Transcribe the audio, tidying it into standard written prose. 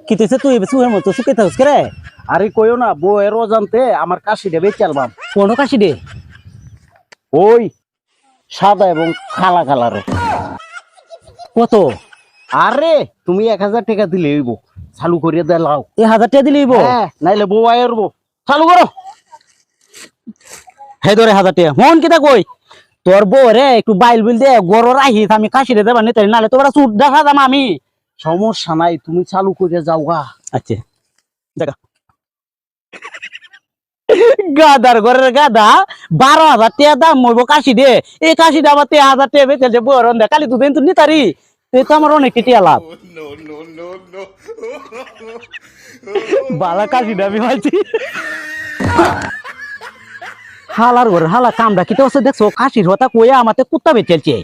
কিতেছে তুই সুহের মতো সুকে থাকস রে? আরে কইও না, বউয়ের জানতে আমার কাশি দেবে চালবাম। কোনো কাশি দে ওই সাদা এবং কালা কালারে। কত? আরে তুমি 1000 টাকা দিলে হইব, চালু করিয়া দেলাও। 1000 টাকা দিলেই হ্যাঁ, নাইলে বউ আইরবো। চালু করো। হে ধরে 1000 টাকা মন কিতা কই তোর বউ রে একটু বাইল বিল দে গরর আহিস আমি কাশি দে দেবা নিতে নালে তোরা সুট দেখা দাম আমি। সমস্যা নাই, তুমি চালু করিয়া যাও গা। আচ্ছা দেখা গাদার ঘরের গাদা 12,000 টাকা দাম মইব কাশি দে। এই কাশিটা আবার 13,000 টাকা বেচে যে বউর দে কালি তুই তো নিতারি তুই তো আমার অনেক টিয়া লাভ। বালা কাশিটা আমি পাইছি। হালার ঘর হালা কামড়া কিতে দেখছো কাশির হতা কইয়া আমাতে কুত্তা বেচেছে।